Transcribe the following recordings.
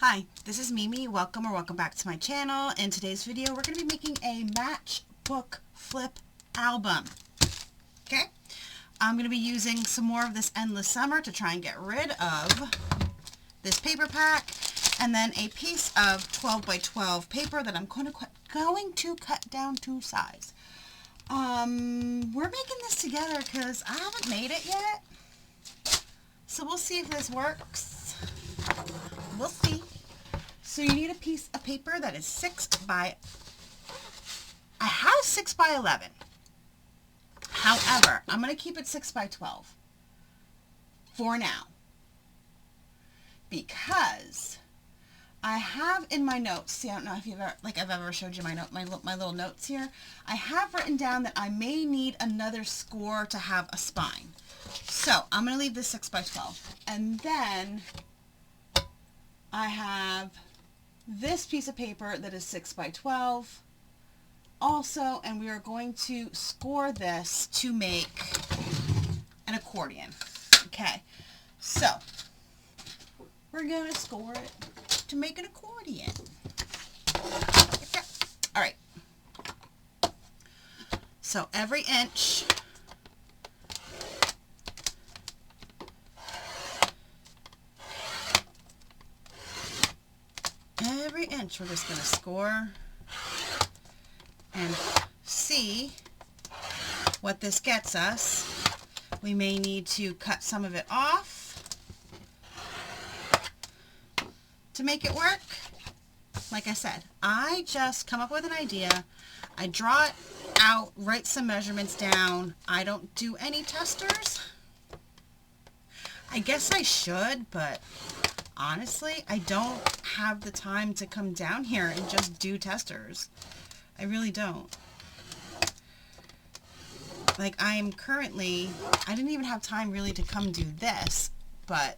Hi, this is Mimi. Welcome back to my channel. In today's video, we're going to be making a matchbook flip album. Okay? I'm going to be using some more of this Endless Summer to try and get rid of this paper pack, and then a piece of 12 by 12 paper that I'm going to cut down to size. We're making this together because I haven't made it yet. So we'll see if this works. We'll see. So you need a piece of paper that is 6 by, I have 6 by 11. However, I'm going to keep it 6 by 12 for now, because I have in my notes, see, I don't know if you've ever, I've ever showed you my little notes here. I have written down that I may need another score to have a spine. So I'm going to leave this 6 by 12. And then I have this piece of paper that is 6 by 12 also, and we are going to score this to make an accordion. Okay, so we're going to score it to make an accordion. Okay. All right, so every inch we're just going to score and see what this gets us. We may need to cut some of it off to make it work. Like I said, I just come up with an idea, I draw it out, write some measurements down. I don't do any testers. I guess I should, but honestly, I don't have the time to come down here and just do testers. I really don't. Like, I am currently, I didn't even have time really to come do this, but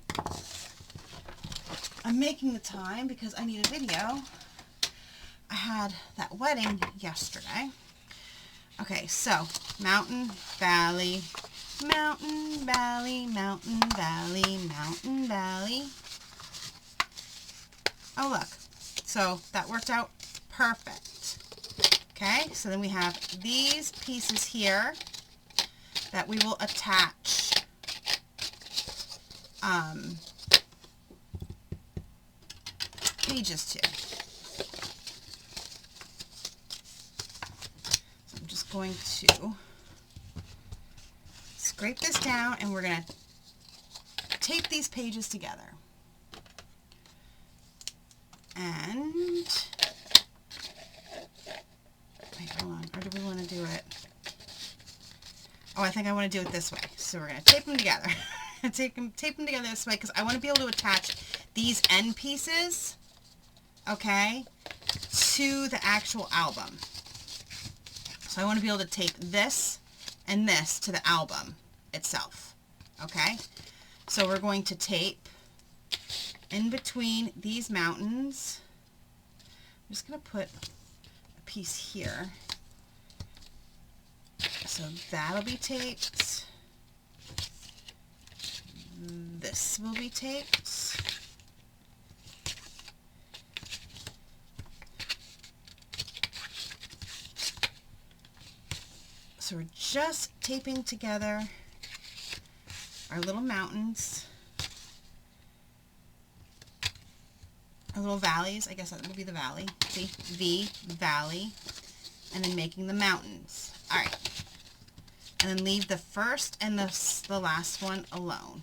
I'm making the time because I need a video. I had that wedding yesterday. Okay, so mountain, valley, mountain, valley, mountain, valley, mountain, valley. Oh, look. So that worked out perfect. Okay, so then we have these pieces here that we will attach pages to. So I'm just going to scrape this down, and we're going to tape these pages together. And, wait, hold on, or do we want to do it? Oh, I think I want to do it this way. So we're going to tape them together. tape them together this way, because I want to be able to attach these end pieces, okay, to the actual album. So I want to be able to tape this and this to the album itself, okay? So we're going to tape in between these mountains. I'm just going to put a piece here. So that'll be taped. This will be taped. So we're just taping together our little mountains. Our little valleys, I guess that would be the valley. See, V, valley, and then making the mountains. All right, and then leave the first and the last one alone.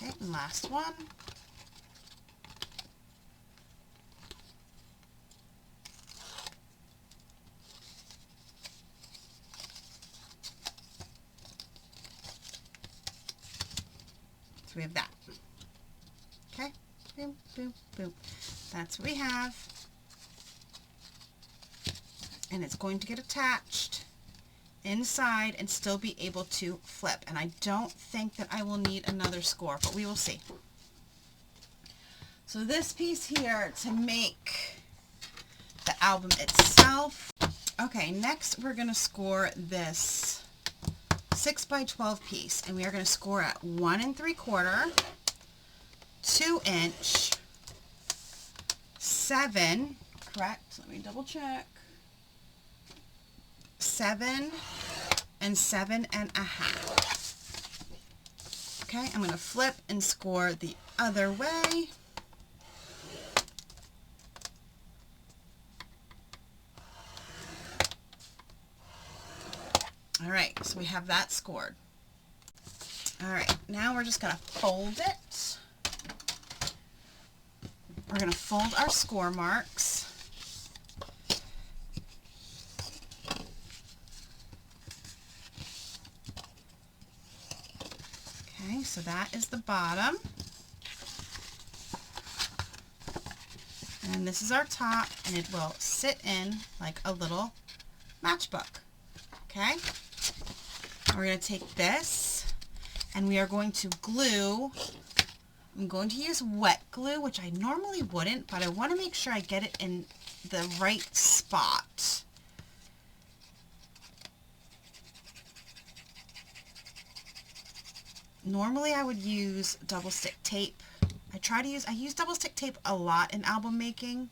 Okay, and last one. So we have that. Okay, boom, boom, boom. That's what we have. And it's going to get attached inside and still be able to flip. And I don't think that I will need another score, but we will see. So this piece here to make the album itself. Okay, next we're going to score this 6 by 12 piece, and we are going to score at 1 3/4, 2 inch, 7, correct, let me double check, 7 and 7.5. Okay, I'm going to flip and score the other way. All right, so we have that scored. All right, now we're just going to fold it. We're going to fold our score marks. Okay, so that is the bottom. And this is our top, and it will sit in like a little matchbook. Okay? We're going to take this, and we are going to glue. I'm going to use wet glue, which I normally wouldn't, but I want to make sure I get it in the right spot. Normally I would use double stick tape. I use double stick tape a lot in album making,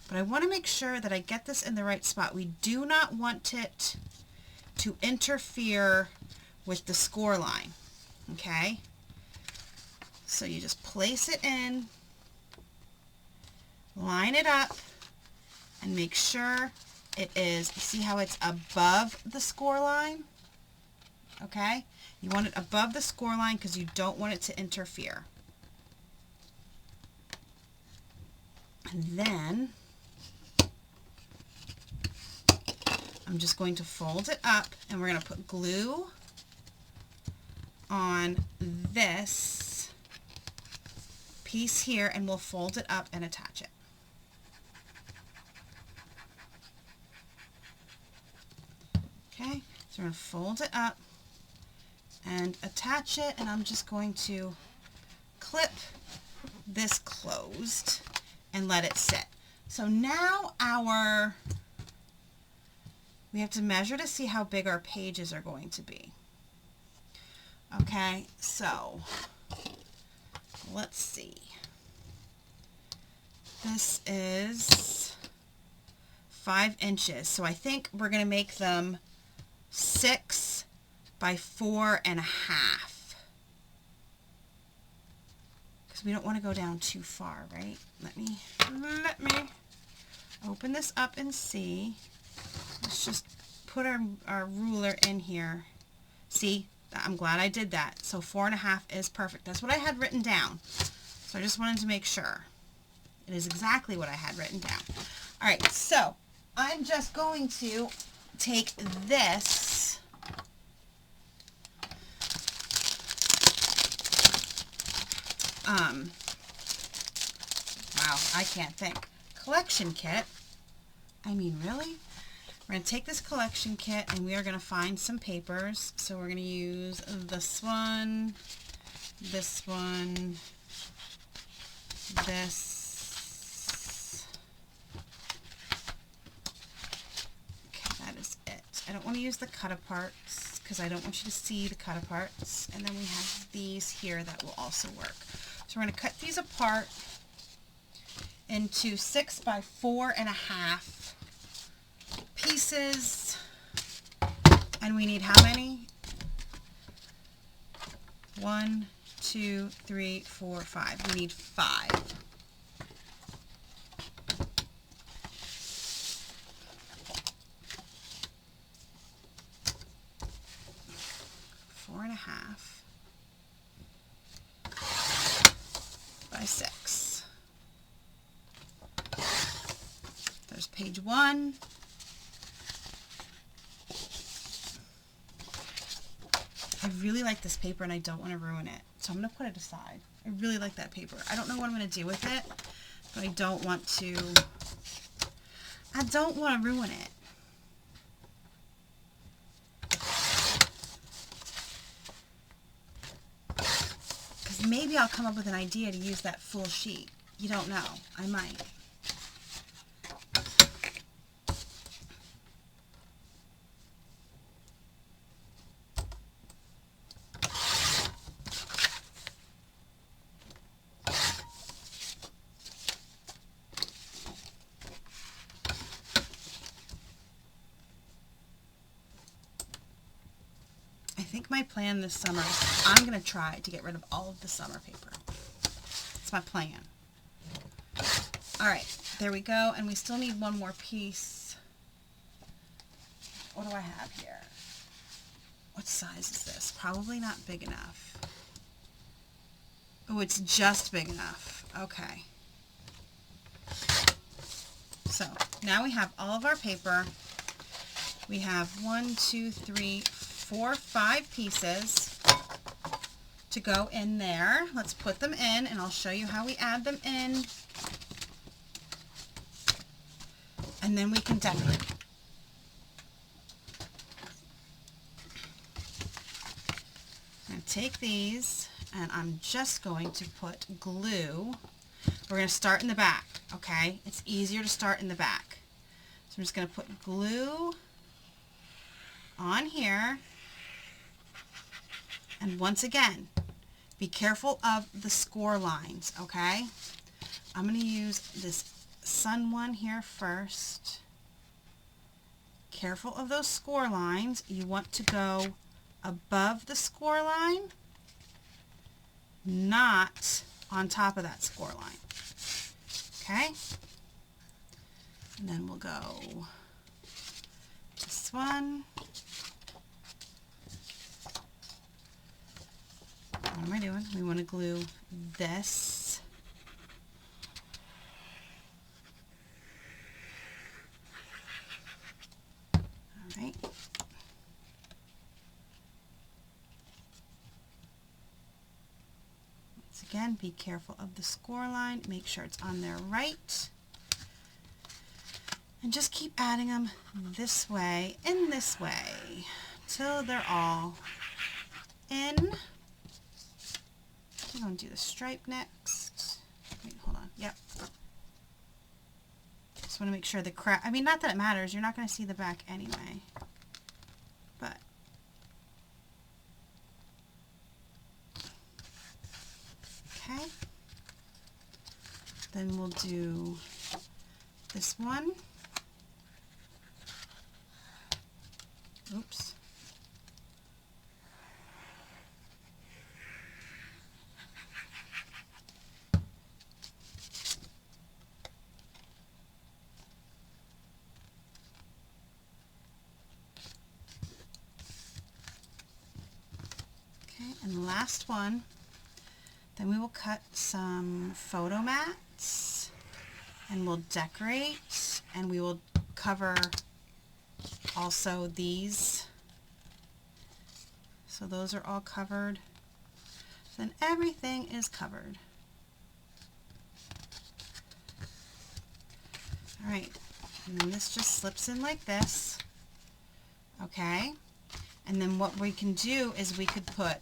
but I want to make sure that I get this in the right spot. We do not want it to interfere with the score line. Okay? So you just place it in, line it up, and make sure it is, see how it's above the score line? Okay? You want it above the score line because you don't want it to interfere. And then I'm just going to fold it up, and we're going to put glue on this piece here, and we'll fold it up and attach it. Okay, so we're going to fold it up and attach it, and I'm just going to clip this closed and let it sit. So now we have to measure to see how big our pages are going to be. Okay, so let's see. This is 5 inches, so I think we're going to make them 6 by 4.5. Because we don't want to go down too far, right? Let me open this up and see. Let's just put our ruler in here. See, I'm glad I did that. So 4.5 is perfect. That's what I had written down. So I just wanted to make sure. It is exactly what I had written down. All right, so I'm just going to take this wow, I can't think. Collection kit. I mean, really? We're going to take this collection kit, and we are going to find some papers. So we're going to use this one, this, okay, that is it. I don't want to use the cut-aparts because I don't want you to see the cut-aparts. And then we have these here that will also work. So we're going to cut these apart into 6 by 4.5 pieces. And we need how many? 1, 2, 3, 4, 5. We need 5. Four and a half by 6. There's page 1. I really like this paper, and I don't want to ruin it, so I'm going to put it aside. I really like that paper. I don't know what I'm going to do with it, but I don't want to ruin it. maybe I'll come up with an idea to use that full sheet. You don't know. I might. I think my plan this summer is I'm going to try to get rid of all of the summer paper. It's my plan. All right, there we go. And we still need one more piece. What do I have here? What size is this? Probably not big enough. Oh, it's just big enough. Okay. So now we have all of our paper. We have 1, 2, 3, 4, 5 pieces to go in there. Let's put them in and I'll show you how we add them in. And then we can decorate. I'm going to take these and I'm just going to put glue. We're going to start in the back, okay? It's easier to start in the back. So I'm just going to put glue on here. And once again, be careful of the score lines, okay? I'm going to use this sun one here first. Careful of those score lines. You want to go above the score line, not on top of that score line. Okay? And then we'll go this one. What am I doing? We want to glue this. All right. Once again, be careful of the score line. Make sure it's on there right. And just keep adding them this way and this way until they're all in. I'm going to do the stripe next. Wait, hold on. Yep. Just want to make sure the crack, I mean, not that it matters. You're not going to see the back anyway. But. Okay. Then we'll do this one. Oops. And the last one, then we will cut some photo mats and we'll decorate and we will cover also these. So those are all covered. Then everything is covered. All right, and then this just slips in like this. Okay, and then what we can do is we could put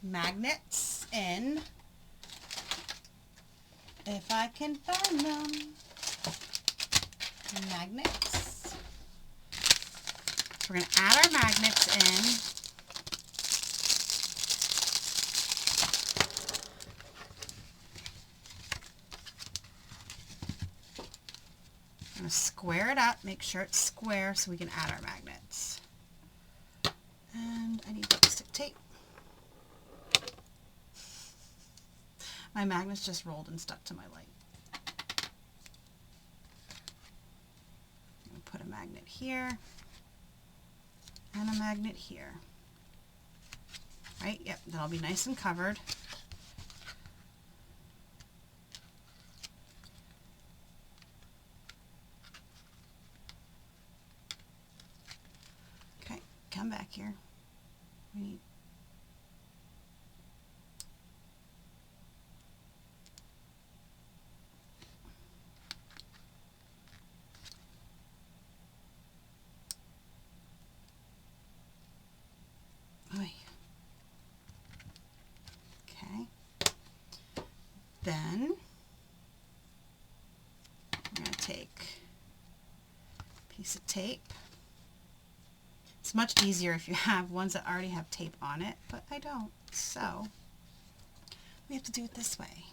magnets in, if I can find them. Magnets. We're going to add our magnets in. I'm going to square it up, make sure it's square so we can add our magnets. And I need stick tape. My magnets just rolled and stuck to my light. I'm going to put a magnet here and a magnet here. Right? Yep, that'll be nice and covered. Okay, come back here. We need Then I'm going to take a piece of tape. It's much easier if you have ones that already have tape on it, but I don't, so we have to do it this way.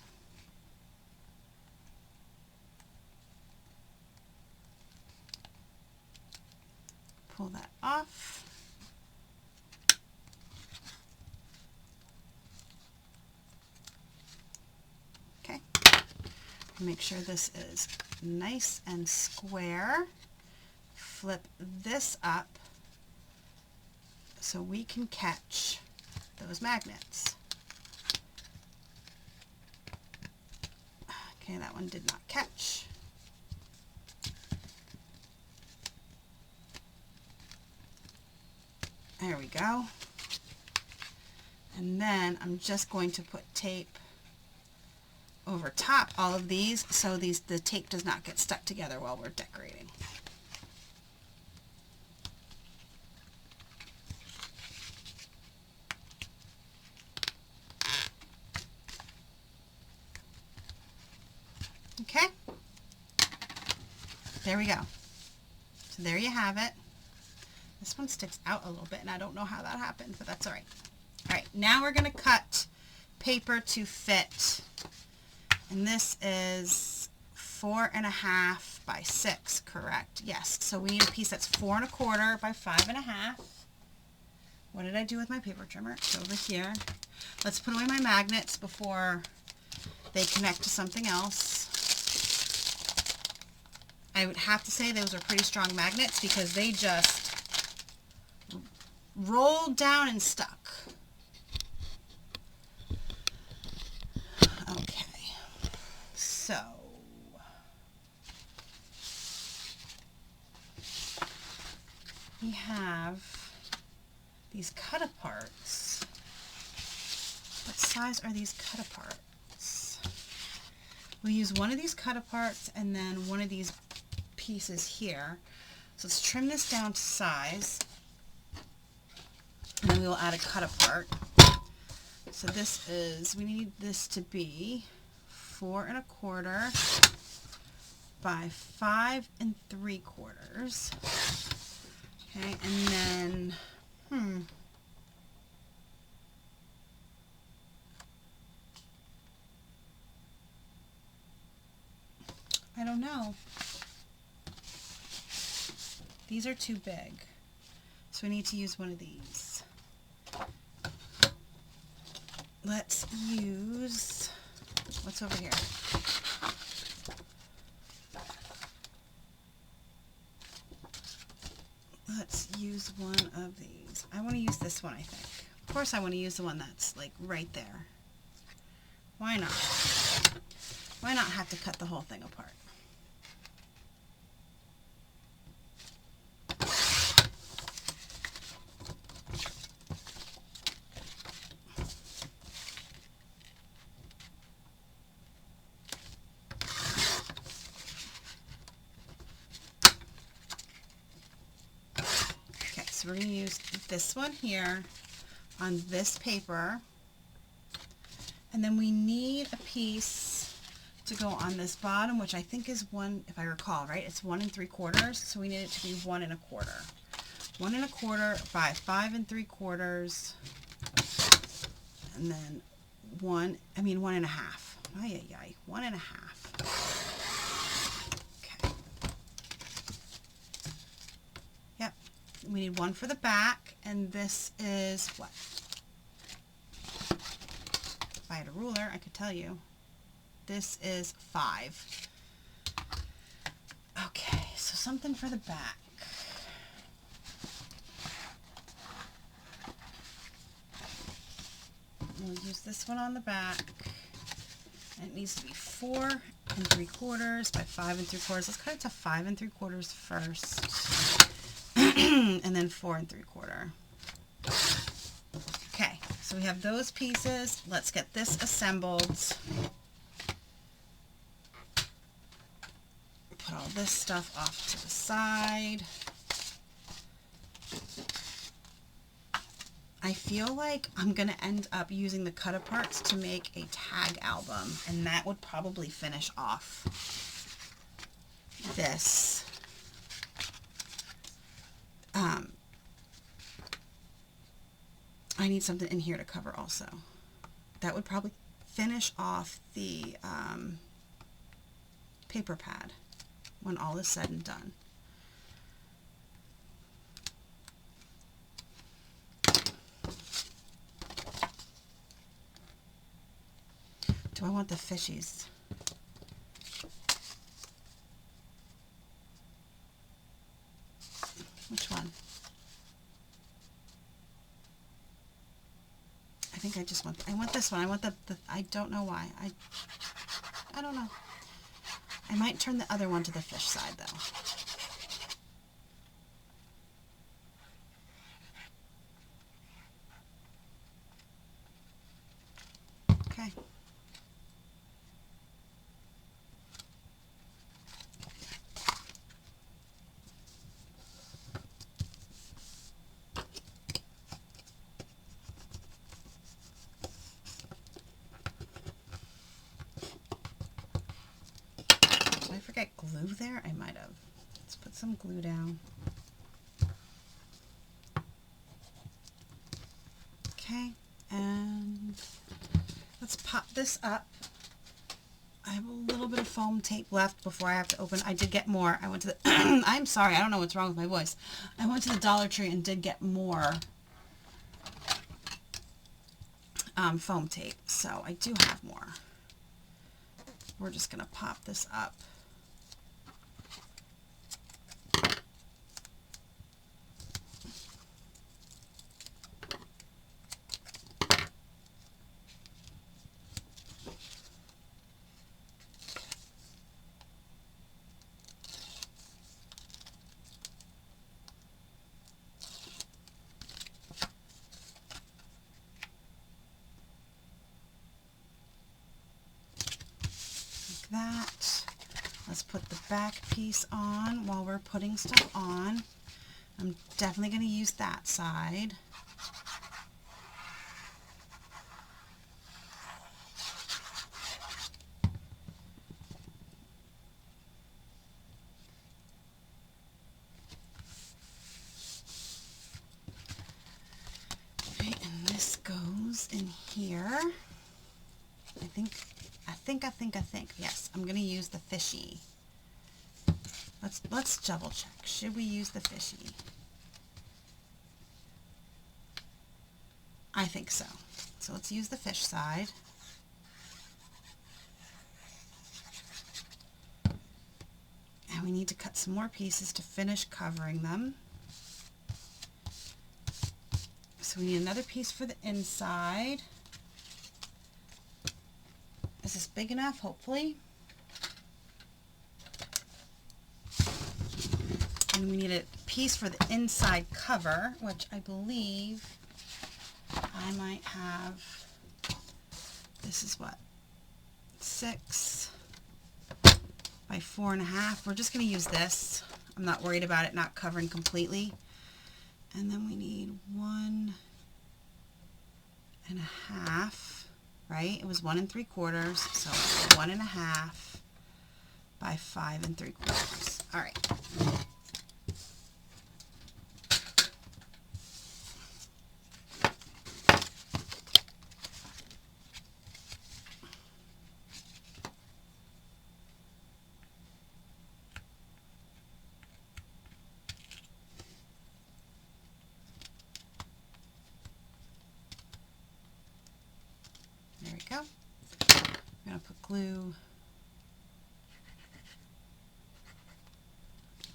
Pull that off. Okay. Make sure this is nice and square. Flip this up so we can catch those magnets. Okay, that one did not catch. There we go. And then I'm just going to put tape over top all of these so the tape does not get stuck together while we're decorating. Okay, there we go. So there you have it. This one sticks out a little bit, and I don't know how that happened, but that's all right. All right, now we're going to cut paper to fit, and this is 4.5 by 6, correct? Yes, so we need a piece that's 4 1/4 by 5.5. What did I do with my paper trimmer? It's over here. Let's put away my magnets before they connect to something else. I would have to say those are pretty strong magnets because they just rolled down and stuck. Okay, so we have these cut-aparts. What size are these cut-aparts? We use one of these cut-aparts and then one of these pieces here. So let's trim this down to size, and then we will add a cut-apart. So this is, we need this to be 4 1/4 by 5 3/4. Okay, and then, I don't know. These are too big, so we need to use one of these. Let's use, what's over here? Let's use one of these. I want to use this one, I think. Of course I want to use the one that's like right there. Why not? Why not have to cut the whole thing apart? We're going to use this one here on this paper, and then we need a piece to go on this bottom, which I think is 1, if I recall right, it's 1 3/4, so we need it to be 1 1/4. 1 1/4 by 5 3/4, and then 1 1.5. Ay, ay, ay, 1 1/2. We need one for the back, and this is what? If I had a ruler, I could tell you. This is 5. Okay, so something for the back. We'll use this one on the back. And it needs to be 4 3/4 by 5 3/4. Let's cut it to 5 3/4 first. And then 4 3/4. Okay, so we have those pieces. Let's get this assembled. Put all this stuff off to the side. I feel like I'm going to end up using the cut aparts to make a tag album, and that would probably finish off this. I need something in here to cover also. That would probably finish off the paper pad when all is said and done. Do I want the fishies? Which one? I think I just want, I want this one. I want the I don't know why. I don't know. I might turn the other one to the fish side though. Okay. Did I forget glue there? I might have. Let's put some glue down. Okay, and let's pop this up. I have a little bit of foam tape left before I have to open. I did get more. I went to the I'm sorry, I don't know what's wrong with my voice. I went to the Dollar Tree and did get more foam tape, so I do have more. We're just going to pop this up. That. Let's put the back piece on while we're putting stuff on. I'm definitely going to use that side. Okay, and this goes in here. I think. Yes, I'm going to use the fishy. Let's double check. Should we use the fishy? I think so. So let's use the fish side. And we need to cut some more pieces to finish covering them. So we need another piece for the inside. Is this big enough? Hopefully. And we need a piece for the inside cover, which I believe I might have. This is what? 6 by 4.5. We're just going to use this. I'm not worried about it not covering completely. And then we need 1.5. Right? It was 1 3/4, so 1.5 by 5 3/4. All right. There we go. I'm going to put glue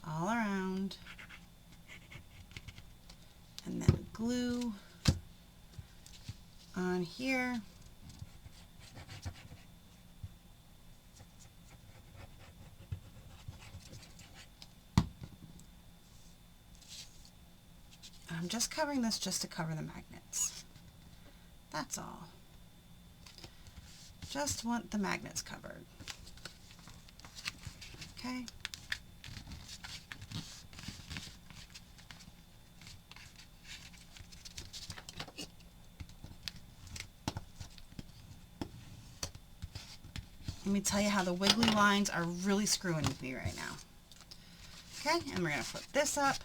all around, and then glue on here. I'm just covering this just to cover the magnets. That's all. Just want the magnets covered. Okay. Let me tell you how the wiggly lines are really screwing with me right now. Okay, and we're going to flip this up,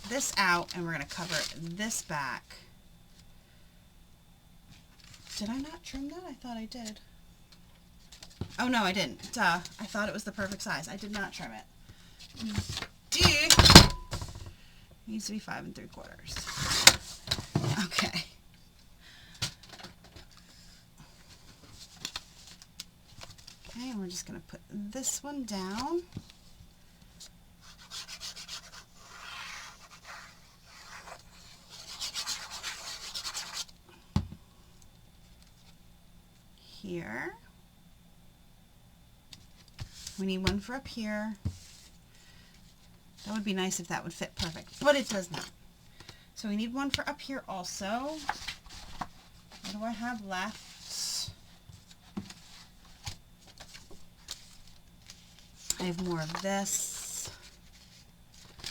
this out, and we're going to cover this back. Did I not trim that? I thought I did. Oh, no, I didn't. Duh. I thought it was the perfect size. I did not trim it. Needs to be 5 3/4. Okay. Okay, and we're just going to put this one down. Here. We need one for up here. That would be nice if that would fit perfect, but it does not. So we need one for up here also. What do I have left? I have more of this.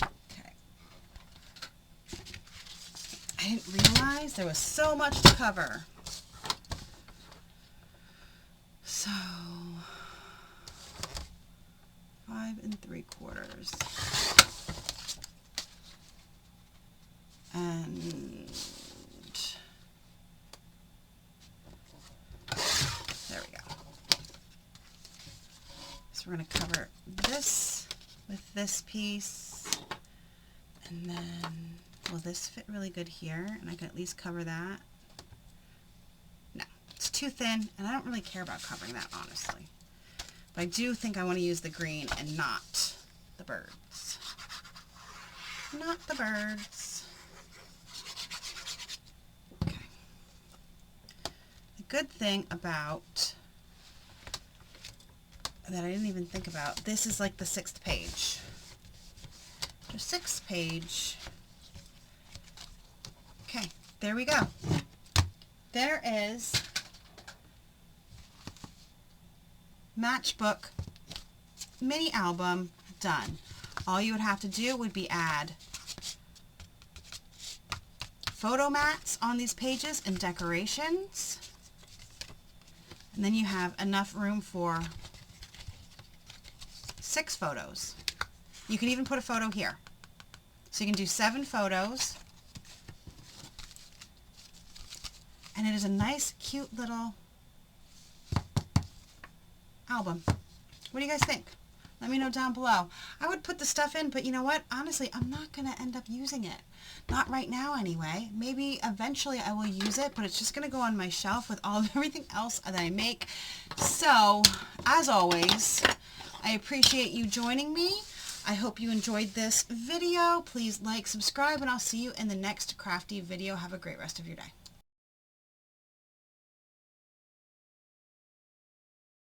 Okay. I didn't realize there was so much to cover. So 5 3/4. And there we go. So we're going to cover this with this piece, and then will this fit really good here? And I can at least cover that. No, it's too thin, and I don't really care about covering that, honestly. But I do think I want to use the green and not the birds. Not the birds. Good thing about that I didn't even think about, this is like the 6th page. The 6th page. Okay, there we go. There is Matchbook mini album done. All you would have to do would be add photo mats on these pages and decorations. And then you have enough room for 6 photos. You can even put a photo here. So you can do 7 photos. And it is a nice, cute little album. What do you guys think? Let me know down below. I would put the stuff in, but you know what? Honestly, I'm not going to end up using it. Not right now anyway. Maybe eventually I will use it, but it's just going to go on my shelf with all of everything else that I make. So, as always, I appreciate you joining me. I hope you enjoyed this video. Please like, subscribe, and I'll see you in the next crafty video. Have a great rest of your day.